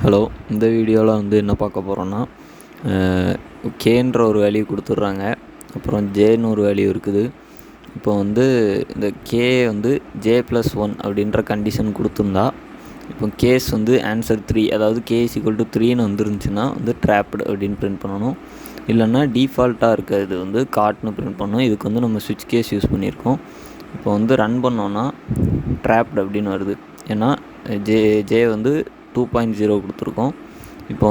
Hello, இந்த வீடியோவில் என்ன பார்க்க போகிறோன்னா, கேன்ற ஒரு வேல்யூ கொடுத்துட்றாங்க. அப்புறம் ஜேன்னு ஒரு வேல்யூ இருக்குது. இப்போ இந்த கே J+1 அப்படின்ற கண்டிஷன் கொடுத்துருந்தா, இப்போ கேஸ் ஆன்சர் 3, அதாவது கே = 3ன்னு வந்துருந்துச்சுன்னா ட்ராப்டு அப்படின்னு பிரிண்ட் பண்ணணும். இல்லைன்னா டிஃபால்ட்டாக இருக்கிறது காட்னு பிரிண்ட் பண்ணணும். இதுக்கு நம்ம ஸ்விட்ச் கேஸ் யூஸ் பண்ணியிருக்கோம். இப்போ ரன் பண்ணோன்னா ட்ராப்டு அப்படின்னு வருது. ஏன்னா ஜே 2.0 கொடுத்துருக்கோம். இப்போ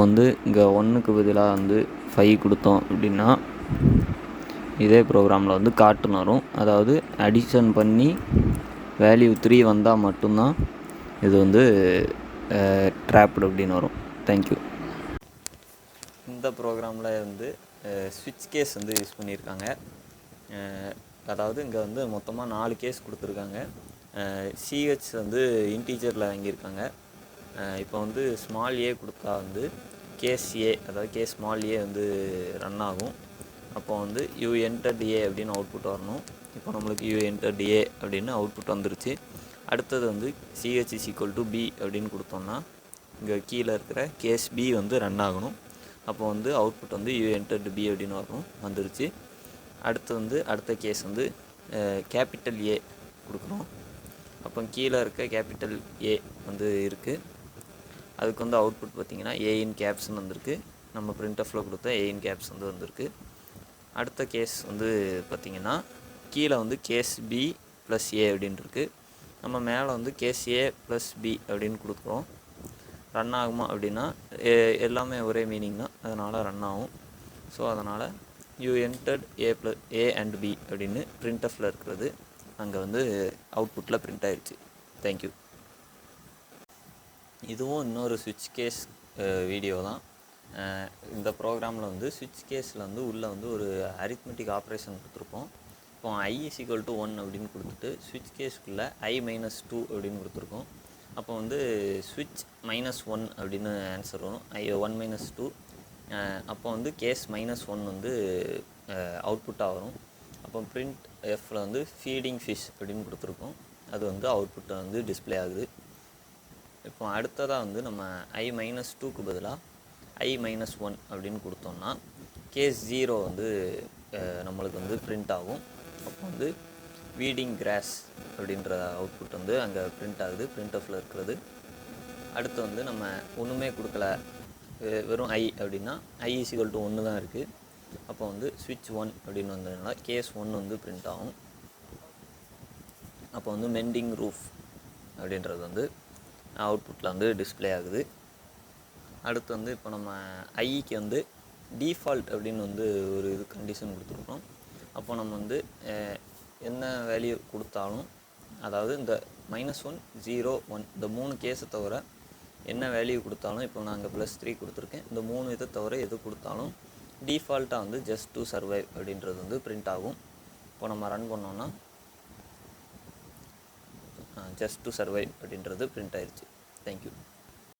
இங்கே 1க்கு பதிலாக 5 கொடுத்தோம் அப்படின்னா இதே ப்ரோக்ராமில் காட்டுன்னு வரும். அதாவது அடிஷன் பண்ணி வேல்யூ 3 வந்தால் மட்டும்தான் இது ட்ராப்டு அப்படின்னு வரும். தேங்க்யூ. இந்த ப்ரோக்ராமில் ஸ்விட்ச் கேஸ் யூஸ் பண்ணியிருக்காங்க. அதாவது இங்கே மொத்தமாக 4 கேஸ் கொடுத்துருக்காங்க. சிஹெச் இன்டீஜரில் வாங்கியிருக்காங்க. இப்போ ஸ்மால் ஏ கொடுத்தா கேஸ் ஏ, அதாவது கேஸ் ஸ்மால் ஏ ரன் ஆகும். அப்போ யூ என்டர்ட் ஏ அப்படின்னு அவுட்புட் வரணும். இப்போ நம்மளுக்கு யூ என்டர்ட் ஏ அப்படின்னு அவுட்புட் வந்துருச்சு. அடுத்தது சிஹெச் = பி அப்படின்னு கொடுத்தோம்னா இங்கே கீழே இருக்கிற கேஸ் பி ரன் ஆகணும். அப்போ அவுட்புட் யூ என்டர்ட் பி அப்படின்னு வரணும், வந்துருச்சு. அடுத்த கேஸ் கேபிட்டல் ஏ கொடுக்குறோம். அப்போ கீழே இருக்க கேபிட்டல் ஏ இருக்குது. அதுக்கு அவுட்புட் பார்த்திங்கன்னா ஏ இன் கேப்ஸ்ன்னு வந்திருக்கு. நம்ம பிரிண்ட்எஃப்பில் கொடுத்த ஏ இன் கேப்ஸ் வந்திருக்கு. அடுத்த கேஸ் பார்த்திங்கன்னா கீழே கேஸ் பி ப்ளஸ் ஏ அப்படின்னு இருக்குது. நம்ம மேலே கேஸ் ஏ ப்ளஸ் பி அப்படின்னு கொடுக்குறோம். ரன் ஆகுமா அப்படின்னா எல்லாமே ஒரே மீனிங் தான், அதனால் ரன் ஆகும். ஸோ அதனால் you entered A and B அப்படின்னு பிரிண்ட்எஃப்பில் இருக்கிறது அங்கே அவுட்புட்டில் பிரிண்ட் ஆகிடுச்சு. தேங்க்யூ. இதுவும் இன்னொரு ஸ்விட்ச் கேஸ் வீடியோ தான். இந்த ப்ரோக்ராமில் ஸ்விட்ச் கேஸில் உள்ளே ஒரு அரித்மெட்டிக் ஆப்ரேஷன் கொடுத்துருப்போம். இப்போ I = 1 அப்படின்னு கொடுத்துட்டு ஸ்விட்ச் கேஸ்க்குள்ளே I-2 அப்படின்னு கொடுத்துருக்கோம். அப்போ ஸ்விட்ச் -1 அப்படின்னு ஆன்சர் வரும். 1 - 2. அப்போ கேஸ் -1 அவுட்புட்டாக வரும். அப்போ பிரிண்ட் எஃப்பில் ஃபீடிங் ஃபிஷ் அப்படின்னு கொடுத்துருக்கோம். அது அவுட்புட்டை டிஸ்பிளே ஆகுது. இப்போ அடுத்ததாக நம்ம I-2க்கு பதிலாக I-1 அப்படின்னு கொடுத்தோம்னா கேஸ் 0 நம்மளுக்கு பிரிண்ட் ஆகும். அப்போ வீடிங் கிராஸ் அப்படின்ற அவுட்புட் அங்கே பிரிண்ட் ஆகுது, பிரிண்ட்எஃப்பில் இருக்கிறது. அடுத்து நம்ம ஒன்றுமே கொடுக்கல, வெறும் I அப்படின்னா I = 1 தான் இருக்குது. அப்போ ஸ்விட்ச் 1 அப்படின்னு வந்ததுனால கேஸ் 1 பிரிண்ட் ஆகும். அப்போ மெண்டிங் ரூஃப் அப்படின்றது அவுட்புட்டில் டிஸ்பிளே ஆகுது. அடுத்து இப்போ நம்ம ஐக்கு டிஃபால்ட் அப்படின்னு ஒரு கண்டிஷன் கொடுத்துருக்கோம். அப்போ நம்ம என்ன வேல்யூ கொடுத்தாலும், அதாவது இந்த -1, 0, 1 இந்த 3 கேஸை தவிர என்ன வேல்யூ கொடுத்தாலும், இப்போ நாங்கள் +3 கொடுத்துருக்கேன், இந்த 3 இதை தவிர எது கொடுத்தாலும் டிஃபால்ட்டாக ஜஸ்ட் டு சர்வைவ் அப்படின்றது பிரிண்ட் ஆகும். இப்போ நம்ம ரன் பண்ணோன்னா ஜஸ்ட் டு சர்வைவ் அப்படின்றது பிரிண்ட் ஆயிடுச்சு. தேங்க்யூ.